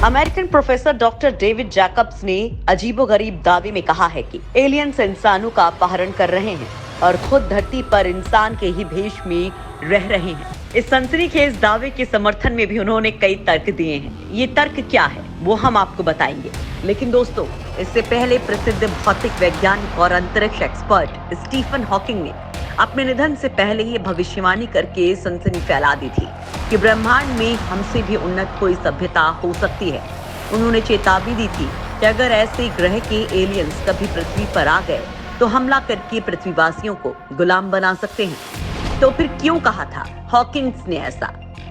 American professor doctor David Jacobs ने अजीबोगरीब दावे में कहा है कि एलियंस इंसानों का अपहरण कर रहे हैं और खुद धरती पर इंसान के ही भेष में रह रहे हैं। इस सनसनीखेज दावे के समर्थन में भी उन्होंने कई तर्क दिए हैं। ये तर्क क्या है वो हम आपको बताएंगे, लेकिन दोस्तों इससे पहले प्रसिद्ध भौतिक वैज्ञानिक और अंतरिक्ष एक्सपर्ट स्टीफन हॉकिंग ने अपने निधन से पहले ये भविष्यवाणी करके सनसनी फैला दी थी कि ब्रह्मांड में हमसे भी उन्नत कोई सभ्यता हो सकती है। उन्होंने चेतावनी दी थी कि अगर ऐसे ग्रह के एलियंस कभी पृथ्वी पर आ गए तो हमला करके पृथ्वीवासियों को गुलाम बना सकते हैं। तो फिर क्यों कहा था हॉकिंग्स ने ऐसा?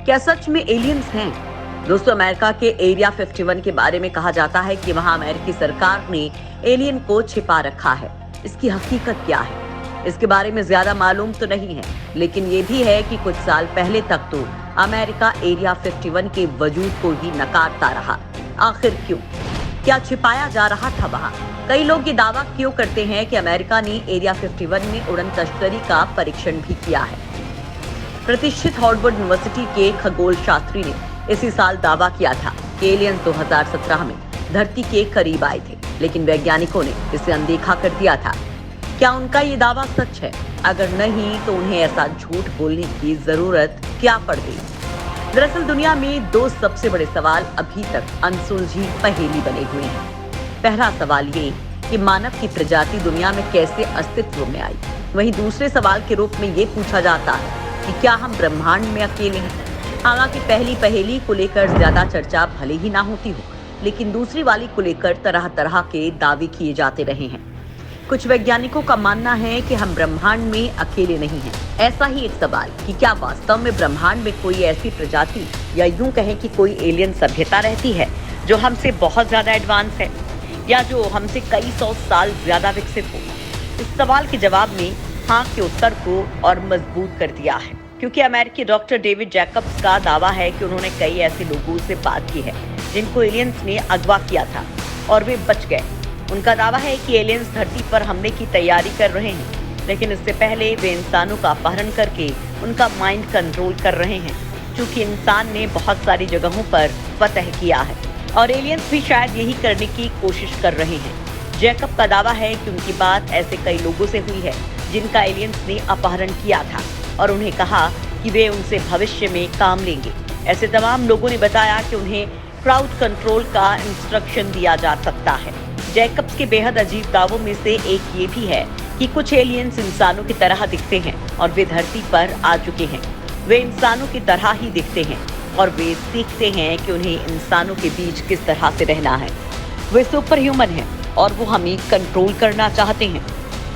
क्या सच में एलियंस हैं? दोस्तों, अमेरिका के एरिया 51 के बारे में कहा जाता है कि वहां अमेरिकी सरकार ने एलियन को छिपा रखा है। इसकी हकीकत क्या है इसके बारे में ज्यादा मालूम तो नहीं है, लेकिन ये भी है कि कुछ साल पहले तक तो अमेरिका एरिया 51 के वजूद को ही नकारता रहा। आखिर क्यों? क्या छिपाया जा रहा था वहाँ? कई लोग ये दावा क्यों करते हैं कि अमेरिका ने एरिया 51 में उड़न तश्तरी का परीक्षण भी किया है। प्रतिष्ठित हार्वर्ड यूनिवर्सिटी के खगोल शास्त्री ने इसी साल दावा किया था कि एलियंस 2017 में धरती के करीब आए थे, लेकिन वैज्ञानिकों ने इसे अनदेखा कर दिया था। क्या उनका ये दावा सच है? अगर नहीं तो उन्हें ऐसा झूठ बोलने की जरूरत क्या पड़ गई? दरअसल दुनिया में दो सबसे बड़े सवाल अभी तक अनसुलझी पहेली बने हुए हैं। पहला सवाल ये कि मानव की प्रजाति दुनिया में कैसे अस्तित्व में आई। वहीं दूसरे सवाल के रूप में ये पूछा जाता है कि क्या हम ब्रह्मांड में अकेले हैं। हालांकि पहली पहेली को लेकर ज्यादा चर्चा भले ही ना होती हो, लेकिन दूसरी वाली को लेकर तरह तरह के दावे किए जाते रहे हैं। कुछ वैज्ञानिकों का मानना है कि हम ब्रह्मांड में अकेले नहीं हैं। ऐसा ही एक सवाल कि क्या वास्तव में ब्रह्मांड में कोई ऐसी प्रजाति या यूं कहें कि कोई एलियन सभ्यता रहती है जो हमसे बहुत ज्यादा एडवांस है या जो हमसे कई सौ साल ज्यादा विकसित हो। इस सवाल के जवाब ने हाँ के उत्तर को और मजबूत कर दिया है, क्योंकि अमेरिकी डॉक्टर डेविड जैकब्स का दावा है कि उन्होंने कई ऐसे लोगों से बात की है जिनको एलियंस ने अगवा किया था और वे बच गए। उनका दावा है कि एलियंस धरती पर हमले की तैयारी कर रहे हैं, लेकिन इससे पहले वे इंसानों का अपहरण करके उनका माइंड कंट्रोल कर रहे हैं, क्योंकि इंसान ने बहुत सारी जगहों पर फतह किया है और एलियंस भी शायद यही करने की कोशिश कर रहे हैं। जैकब का दावा है कि उनकी बात ऐसे कई लोगों से हुई है जिनका एलियंस ने अपहरण किया था और उन्हें कहा कि वे उनसे भविष्य में काम लेंगे। ऐसे तमाम लोगों ने बताया कि उन्हें क्राउड कंट्रोल का इंस्ट्रक्शन दिया जा सकता है। जैकब्स के बेहद अजीब दावों में से एक ये भी है कि कुछ एलियंस इंसानों की तरह दिखते हैं और वे धरती पर आ चुके हैं। वे इंसानों की तरह ही दिखते हैं और वे सीखते हैं कि उन्हें इंसानों के बीच किस तरह से रहना है। वे सुपर ह्यूमन हैं और वो हमें कंट्रोल करना चाहते हैं।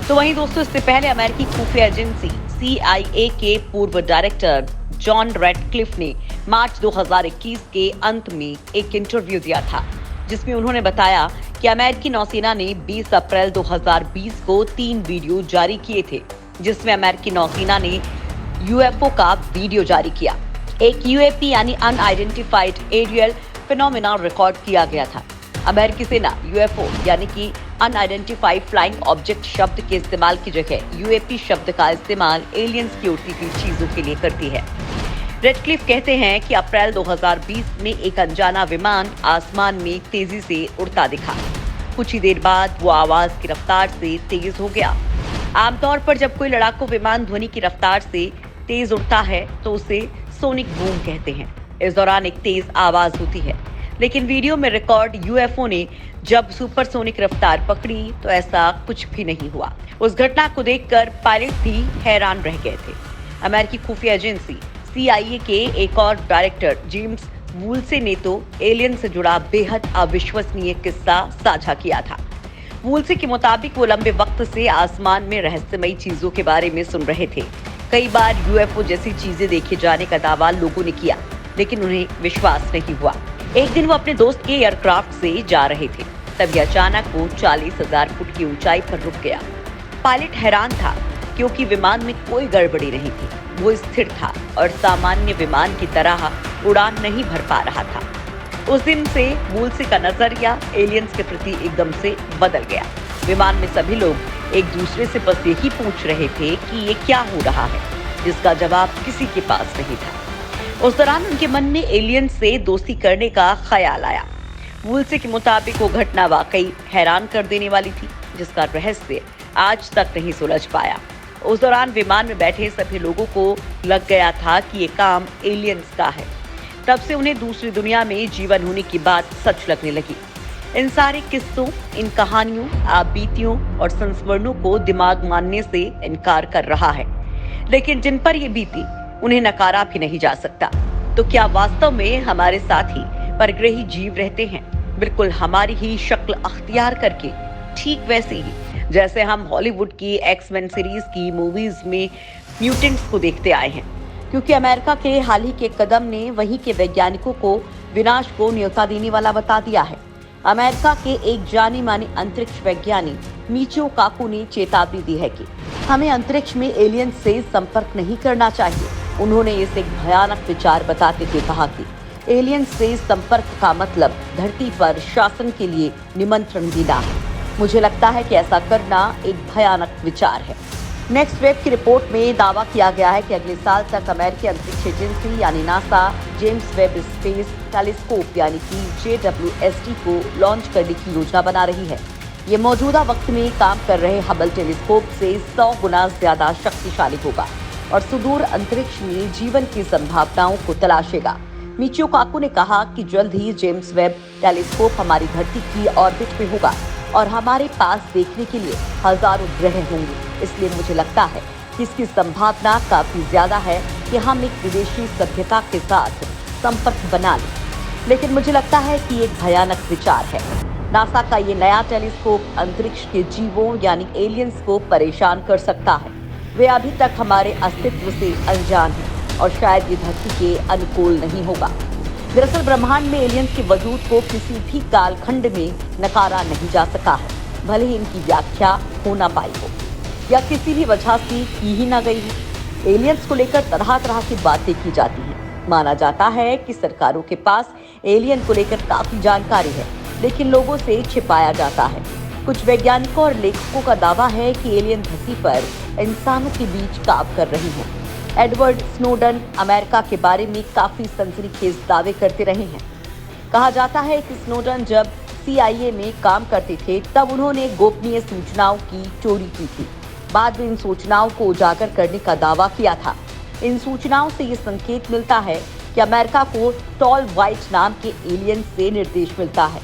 तो वहीं दोस्तों, इससे पहले अमेरिकी खुफिया एजेंसी CIA के पूर्व डायरेक्टर जॉन रैडक्लिफ ने मार्च 2021 के अंत में एक इंटरव्यू दिया था, जिसमें उन्होंने बताया कि अमेरिकी नौसेना ने 20 अप्रैल 2020 को 3 वीडियो जारी किए थे, जिसमें अमेरिकी नौसेना ने UFO का वीडियो जारी किया। एक UAP यानी अनआइडेंटिफाइड एरियल फिनोमेना रिकॉर्ड किया गया था। अमेरिकी सेना UFO यानी कि अनआइडेंटिफाइड फ्लाइंग ऑब्जेक्ट शब्द के इस्तेमाल की जगह UAP शब्द का इस्तेमाल एलियंस की उड़ती हुई चीजों के लिए करती है। रेडक्लिफ कहते हैं कि अप्रैल 2020 में एक अनजाना विमान आसमान में तेजी से उड़ता दिखा। कुछ ही देर बाद वो आवाज की रफ्तार से तेज हो गया। आमतौर पर जब कोई लड़ाकू विमान ध्वनि की रफ्तार से तेज उड़ता है तो उसे सोनिक बूम कहते हैं। इस दौरान एक तेज आवाज होती है, लेकिन वीडियो में रिकॉर्ड UFO ने जब सुपरसोनिक रफ्तार पकड़ी तो ऐसा कुछ भी नहीं हुआ। उस घटना को देखकर पायलट भी हैरान रह गए थे। अमेरिकी खुफिया एजेंसी CIA के एक और डायरेक्टर जेम्स वुल्से ने तो एलियन से जुड़ा बेहद अविश्वसनीय किस्सा साझा किया था। वुल्से के मुताबिक वो लंबे वक्त से आसमान में रहस्यमयी चीजों के बारे में सुन रहे थे। कई बार UFO जैसी चीजें देखे जाने का दावा लोगों ने किया, लेकिन उन्हें विश्वास नहीं हुआ। एक दिन वो अपने दोस्त के एयरक्राफ्ट से जा रहे थे, तभी अचानक वो 40,000 फुट की ऊंचाई पर रुक गया। पायलट हैरान था क्योंकि विमान में कोई गड़बड़ी नहीं थी। वो स्थिर था और सामान्य विमान की तरह उड़ान नहीं भर पा रहा था। उस दिन से वुल्से का नजरिया एलियंस के प्रति एकदम से बदल गया। विमान में सभी लोग एक दूसरे से बस यही पूछ रहे थे कि ये क्या हो रहा है, जिसका जवाब किसी के पास नहीं था। उस दौरान उनके मन में एलियन से दोस्ती करने का ख्याल आया। वुलसे के मुताबिक वो घटना वाकई हैरान कर देने वाली थी, जिसका रहस्य आज तक नहीं सुलझ पाया। उस दौरान विमान में बैठे सभी लोगों को लग गया था कि ये काम एलियंस का है। तब से उन्हें दूसरी दुनिया में जीवन होने की बात सच लगने लगी। इन सारे किस्सों, इन कहानियों, आपबीतियों और संस्मरणों को दिमाग मानने से इनकार कर रहा है, लेकिन जिन पर ये बीती उन्हें नकारा भी नहीं जा सकता। तो क्या वास्तव में हमारे साथ ही परग्रही जीव रहते हैं, बिल्कुल हमारी ही शक्ल अख्तियार करके, ठीक वैसे ही जैसे हम हॉलीवुड की एक्स-मेन सीरीज की मूवीज में म्यूटेंट्स को देखते आए हैं? क्योंकि अमेरिका के हाल ही के कदम ने वहीं के वैज्ञानिकों को विनाश को न्योता देने वाला बता दिया है। अमेरिका के एक जानी मानी अंतरिक्ष वैज्ञानिक मिचियो काकू ने चेतावनी दी है कि हमें अंतरिक्ष में एलियन से संपर्क नहीं करना चाहिए। उन्होंने इसे एक भयानक विचार बताते हुए कहा कि एलियन से संपर्क का मतलब धरती पर शासन के लिए निमंत्रण देना है। मुझे लगता है कि ऐसा करना एक भयानक विचार है। नेक्स्ट वेब की रिपोर्ट में दावा किया गया है कि अगले साल तक अमेरिकी अंतरिक्ष एजेंसी यानी NASA James Webb space telescope यानी कि JWST को लॉन्च करने की योजना बना रही है। ये मौजूदा वक्त में काम कर रहे हबल टेलीस्कोप से 100 गुना ज्यादा शक्तिशाली होगा और सुदूर अंतरिक्ष में जीवन की संभावनाओं को तलाशेगा। मिचियो काकू ने कहा कि जल्द ही जेम्स वेब टेलीस्कोप हमारी धरती की ऑर्बिट में होगा और हमारे पास देखने के लिए हजारों ग्रह होंगे। इसलिए मुझे लगता है कि इसकी संभावना काफी ज्यादा है कि हम एक विदेशी सभ्यता के साथ संपर्क बना लें। लेकिन मुझे लगता है कि एक भयानक विचार है। नासा का ये नया टेलीस्कोप अंतरिक्ष के जीवों यानी एलियंस को परेशान कर सकता है। वे अभी तक हमारे अस्तित्व से अनजान हैं और शायद ये धरती के अनुकूल नहीं होगा। दरअसल ब्रह्मांड में एलियंस के वजूद को किसी भी कालखंड में नकारा नहीं जा सका है, भले ही इनकी व्याख्या हो ना पाई हो या किसी भी वजह से की ही ना गई हो। एलियंस को लेकर तरह तरह की बातें की जाती हैं। माना जाता है कि सरकारों के पास एलियन को लेकर काफी जानकारी है, लेकिन लोगों से छिपाया जाता है। कुछ वैज्ञानिकों और लेखकों का दावा है कि एलियन धरती पर इंसानों के बीच काम कर रही हैं। एडवर्ड स्नोडन अमेरिका के बारे में काफी सनसनीखेज दावे करते रहे हैं। कहा जाता है कि स्नोडन जब CIA में काम करते थे तब उन्होंने गोपनीय सूचनाओं की चोरी की थी। बाद में इन सूचनाओं को उजागर करने का दावा किया था। इन सूचनाओं से ये संकेत मिलता है कि अमेरिका को टॉल व्हाइट नाम के एलियन से निर्देश मिलता है।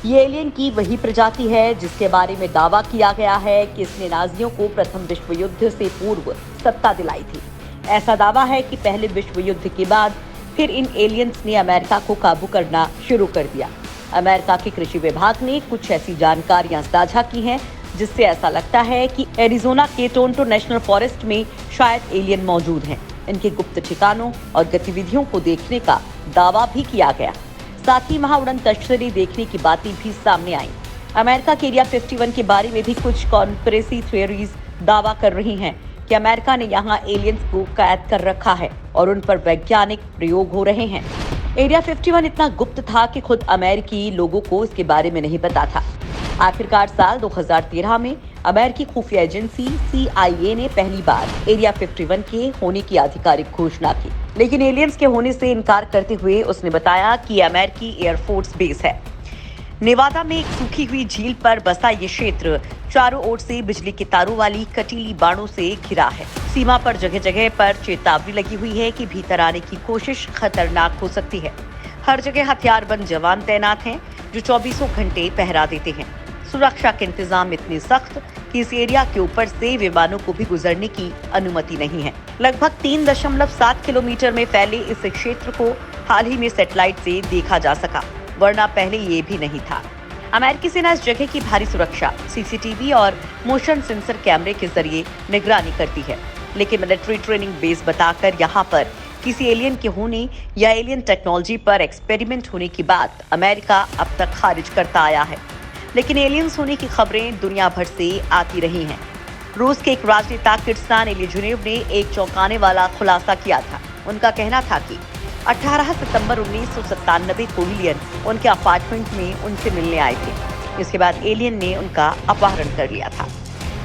ये एलियन की वही प्रजाति है जिसके बारे में दावा किया गया है कि इसने नाजियों को प्रथम विश्व युद्ध से पूर्व सत्ता दिलाई थी। ऐसा दावा है कि पहले विश्व युद्ध के बाद फिर इन एलियंस ने अमेरिका को काबू करना शुरू कर दिया। अमेरिका के कृषि विभाग ने कुछ ऐसी जानकारियां साझा की हैं जिससे ऐसा लगता है कि एरिजोना के टोरंटो नेशनल फॉरेस्ट में शायद एलियन मौजूद हैं। इनके गुप्त ठिकानों और गतिविधियों को देखने का दावा भी किया गया। साथ ही वहां उड़न तस्करी देखने की बातें भी सामने आई। अमेरिका के एरिया 51 के बारे में भी कुछ कॉन्स्पिरेसी थ्योरीज दावा कर रही हैं कि अमेरिका ने यहां एलियंस को कैद कर रखा है और उन पर वैज्ञानिक प्रयोग हो रहे हैं। एरिया 51 इतना गुप्त था कि खुद अमेरिकी लोगों को इसके बारे में नहीं पता था। आखिरकार साल 2013 में अमेरिकी खुफिया एजेंसी CIA ने पहली बार एरिया 51 के होने की आधिकारिक घोषणा की, लेकिन एलियंस के होने से इनकार करते हुए उसने बताया कि अमेरिकी एयरफोर्स बेस है। नेवादा में एक सूखी हुई झील पर बसा ये क्षेत्र चारों ओर से बिजली के तारों वाली कटीली बाड़ों से घिरा है। सीमा पर जगह जगह पर चेतावनी लगी हुई है कि भीतर आने की कोशिश खतरनाक हो सकती है। हर जगह हथियारबंद जवान तैनात हैं जो 24 घंटे पहरा देते हैं। सुरक्षा के इंतजाम इतने सख्त कि इस एरिया के ऊपर से विमानों को भी गुजरने की अनुमति नहीं है। लगभग 3.7 किलोमीटर में फैले इस क्षेत्र को हाल ही में सैटेलाइट से देखा जा सका, वरना पहले ये भी नहीं था। अमेरिकी सेना इस जगह की भारी सुरक्षा CCTV और मोशन सेंसर कैमरे के जरिए निगरानी करती है, लेकिन मिलिट्री ट्रेनिंग बेस बताकर यहाँ पर किसी एलियन के होने या एलियन टेक्नोलॉजी पर एक्सपेरिमेंट होने की बात अमेरिका अब तक खारिज करता आया है। लेकिन एलियंस होने की खबरें दुनिया भर से आती रही हैं। रूस के एक राजनेता किर्सान एलिजुनेव ने एक चौंकाने वाला खुलासा किया था। उनका कहना था कि 18 सितंबर 1997 को एलियन उनके अपार्टमेंट में उनसे मिलने आए थे। इसके बाद एलियन ने उनका अपहरण कर लिया था।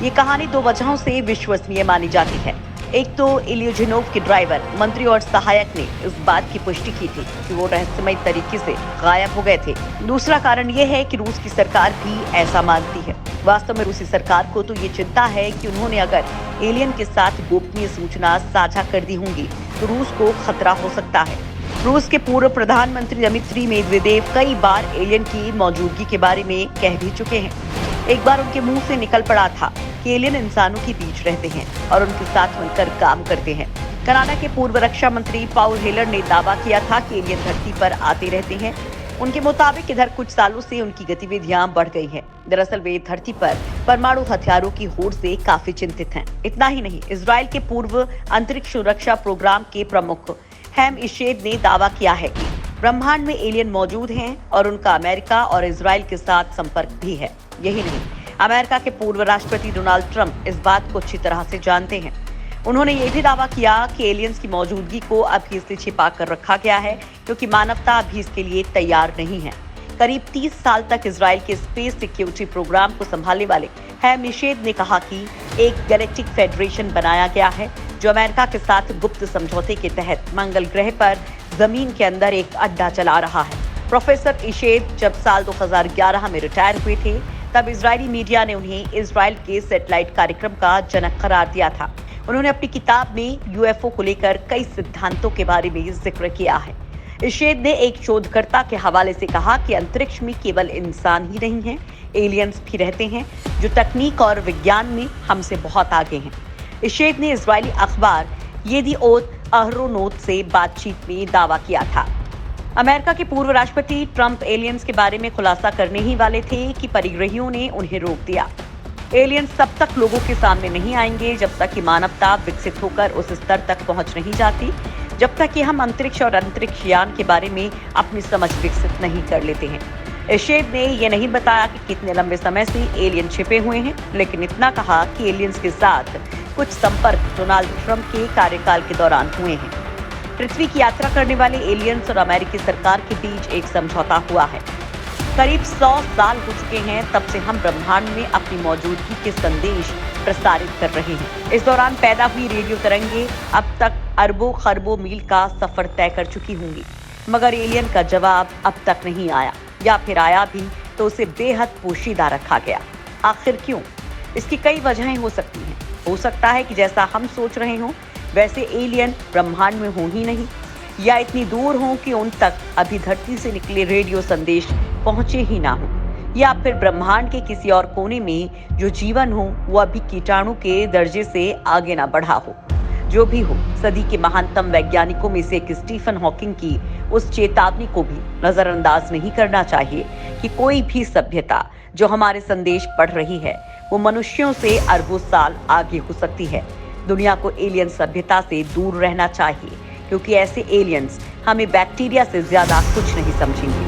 ये कहानी 2 वजहों से विश्वसनीय मानी जाती है। एक तो इल्यूजिनोव के ड्राइवर, मंत्री और सहायक ने इस बात की पुष्टि की थी कि वो रहस्यमय तरीके से गायब हो गए थे। दूसरा कारण ये है कि रूस की सरकार भी ऐसा मानती है। वास्तव में रूसी सरकार को तो ये चिंता है कि उन्होंने अगर एलियन के साथ गोपनीय सूचना साझा कर दी होंगी तो रूस को खतरा हो सकता है। रूस के पूर्व प्रधानमंत्री दिमित्री मेदवेदेव कई बार एलियन की मौजूदगी के बारे में कह भी चुके हैं। एक बार उनके मुंह से निकल पड़ा था कि एलियन इंसानों के बीच रहते हैं और उनके साथ मिलकर काम करते हैं। कनाडा के पूर्व रक्षा मंत्री पाउल हेलर ने दावा किया था कि एलियन धरती पर आते रहते हैं। उनके मुताबिक इधर कुछ सालों से उनकी गतिविधियां बढ़ गई हैं। दरअसल वे धरती पर परमाणु हथियारों की होड़ से काफी चिंतित हैं। इतना ही नहीं, इजराइल के पूर्व अंतरिक्ष सुरक्षा प्रोग्राम के प्रमुख हैम इशेद ने दावा किया है कि ब्रह्मांड में एलियन मौजूद हैं और उनका अमेरिका और इजराइल के साथ संपर्क भी है। यही नहीं, अमेरिका के पूर्व राष्ट्रपति डोनाल्ड ट्रंप इस बात को अच्छी तरह से जानते हैं। उन्होंने ये भी दावा किया कि एलियंस की मौजूदगी को अभी इसलिए छिपा कर रखा गया है क्योंकि मानवता अभी इसके लिए तैयार नहीं है। करीब 30 साल तक इजराइल के स्पेस सिक्योरिटी प्रोग्राम को संभालने वाले हैम इशेद ने कहा कि एक गैलेक्टिक फेडरेशन बनाया गया है जो अमेरिका के साथ गुप्त समझौते के तहत मंगल ग्रह पर जमीन के अंदर एक अड्डा चला रहा है। प्रोफेसर इशेद जब साल 2011 में रिटायर हुए थे तब इजरायली मीडिया ने उन्हें इजराइल के सैटेलाइट कार्यक्रम का जनक करार दिया था। उन्होंने अपनी किताब में यूएफओ को लेकर कई सिद्धांतों के बारे में जिक्र किया है। इशेद ने एक शोधकर्ता के हवाले से कहा कि अंतरिक्ष में केवल इंसान ही नहीं है, एलियंस भी रहते हैं जो तकनीक और विज्ञान में हमसे बहुत आगे हैं। इशेद ने इजरायली अखबार येदिओत अहरोनोत से बातचीत में दावा किया था। अमेरिका के पूर्व राष्ट्रपति ट्रंप एलियंस के बारे में खुलासा करने ही वाले थे कि परिग्रहियों ने उन्हें रोक दिया। एलियंस तब तक लोगों के सामने नहीं आएंगे जब तक कि मानवता विकसित होकर उस स्तर तक पहुंच नहीं जाती, जब तक कि हम अंतरिक्ष और अंतरिक्ष यान के बारे में अपनी समझ विकसित नहीं कर लेते हैं। इशेद ने यह नहीं बताया कि कितने लंबे समय से एलियन छिपे हुए हैं, लेकिन इतना कहा कि एलियंस के साथ कुछ संपर्क डोनाल्ड ट्रंप के कार्यकाल के दौरान हुए हैं। पृथ्वी की यात्रा करने वाले एलियंस और अमेरिकी सरकार के बीच एक समझौता हुआ है। करीब 100 साल हो चुके हैं तब से हम ब्रह्मांड में अपनी मौजूदगी के संदेश प्रसारित कर रहे हैं। इस दौरान पैदा हुई रेडियो तरंगे अब तक अरबों खरबों मील का सफर तय कर चुकी होंगी, मगर एलियन का जवाब अब तक नहीं आया, या फिर आया भी तो उसे बेहद पोशीदा रखा गया। आखिर क्यों? इसकी कई वजहें हो सकती हैं। हो सकता है कि जैसा हम सोच रहे हों वैसे एलियन ब्रह्मांड में हो ही नहीं, या इतनी दूर हों कि उन तक अभी धरती से निकले रेडियो संदेश पहुंचे ही ना हो, या फिर ब्रह्मांड के किसी और कोने में जो जीवन हो वो अभी कीटाणु के दर्जे से आगे ना बढ़ा हो। जो भी हो, सदी के महानतम वैज्ञानिकों में से एक स्टीफन हॉकिंग की उस चेतावनी को भी नजरअंदाज नहीं करना चाहिए कि कोई भी सभ्यता जो हमारे संदेश पढ़ रही है वो मनुष्यों से अरबों साल आगे हो सकती है। दुनिया को एलियन सभ्यता से दूर रहना चाहिए क्योंकि ऐसे एलियंस हमें बैक्टीरिया से ज्यादा कुछ नहीं समझेंगे।